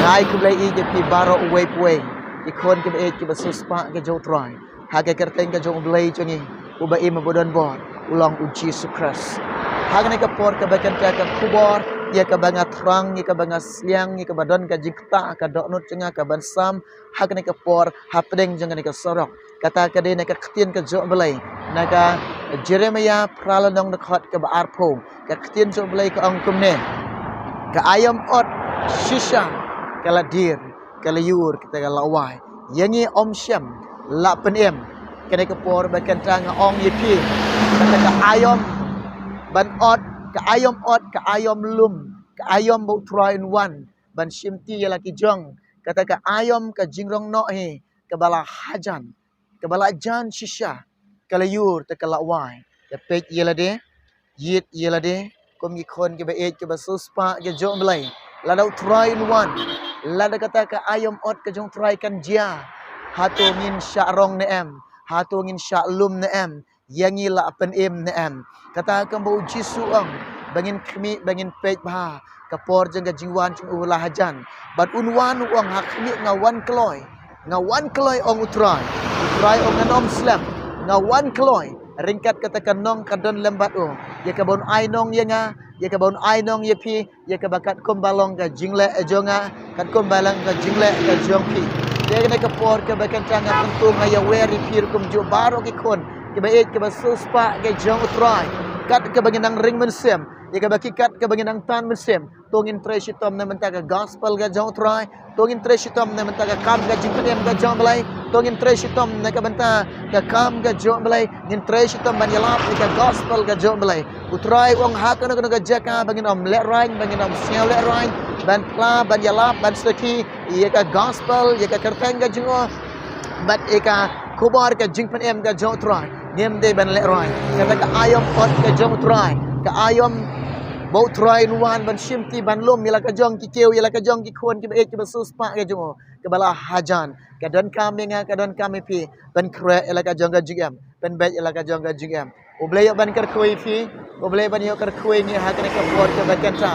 ngai ke belai je pi baro uwe puwe ikon ke be ke basuspa ke jo trai haga kerteng ke jo belai changi uba im bodon bor ulang uji sukras haga ne ke por ke bakan ke kubor ya ke bangat terang ya ke bangat siang ya ke badon ke jikta ke doknut cenga ke bansam haga ne ke por hapdeng jangan ne ke sorok kata ke de ne ke ktien ke jo belai naga Jeremiah pralanong nakhat ke baarpo ke ktien jo belai ke angkum ne ke ayam ot shisha kaladir kalayur kita kalawai yangi om syam la penem kene ke por bakan tang ong yipi kata ke ayam ban ot ke ayam lum ke ayam bau 3 in 1 ban shimti yala ki jong kata ke ayam ke jingrong no he ke bala hajan ke bala jan shisha kalayur te kalawai ke pej yala de yit yala de kom gi khon ke be ke basuspa ke jong belai la dau 3 in 1 la da kata ke ayam ot ke jong try kan jia hatu ngin syarong ne em hatu ngin syaklum ne em yangi la pen em ne em kata ke bau jisu ang bangin khmi bangin pej ba kapor jeng ke jiwan jeng ulah hajan bat unwan uang hak khmi ngawan kloi ong utrai ong anom slam ngawan kloi ringkat katakan nong kadon lembat ya kabon ai nong yenga ya kabon ai nong ye pi ya kabakat kombalong ka jingle ejonga kat kombalang ka jingle ka jongpi dia kena kapor ke bakan tanga tentu ngaya weri pir kum jo baro ki kon ke baik ke basuspa ke jong utrai kat ke baginang ring mensem ya kabaki kat ke baginang tan mensem tongin tresitom na mentaga gospel ga jong utrai tongin tresitom na mentaga kam ga jingpem ga jong belai tongin tresitom na ka benta ka kam ga jong belai ngin tresitom ban yalap ka gospel ga jong belai utrai wong hakana kana ga jaka bangin om let rain bangin om sial let rain ban pla ban yalap ban staki ya ka gospel ya ka kerteng ga jingo bat eka kubar ka jingpem ga jong utrai ngem de ban let rain kata ka ayam pot ga jong utrai ka ayam bau try in 1 ban shimti ban lum yala ka jong ki keu yala ka jong ki khon ki be ke basuspa ke jong ke bala hajan ka don kami nga ka don kami pi ban kre yala ka jong ga jigam ban bet yala ka jong ga jigam ublay ban kar khoi pi ublay ban yo kar khoi ni ha ka ka por ke bakan ta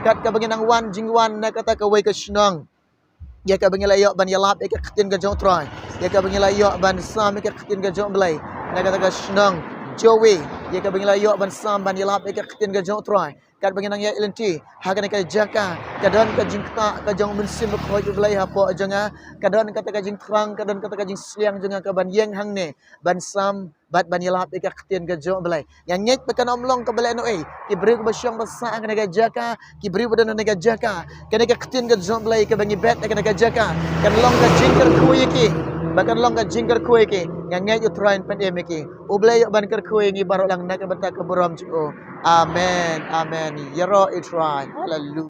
kat ka bangin ang wan jingwan na kata ka wei ka shnong ya ka bangila yo ban yalap ke khatin ga jong try ya ka bangila yo ban sam ke khatin ga jong blai na kata ka shnong jowi ya ka bangila yo ban sam ban yalap ke khatin ga jong try kat baginang ya ilenti hagan ka jaka kadon ka jingta ka jong mensim ko ju belai hapo janga kadon kata ka jing terang kadon kata ka jing siang janga ka ban yeng hang ne ban sam bat ban yalap ka ktien ka jong belai yang nyek bekan omlong ka belai no ki bri ba syang basa ka jaka ki bri badan ka jaka kana ka ktien ka jong belai ka bangi bet ka jaka kan long ka jingker kuy ki bahkan long ka jingker kuy ki yang nyek utrain pandem ki ublay ban ker kuy ngi baro lang na ka bata ka buram ju amen amen yaro itrai hallelujah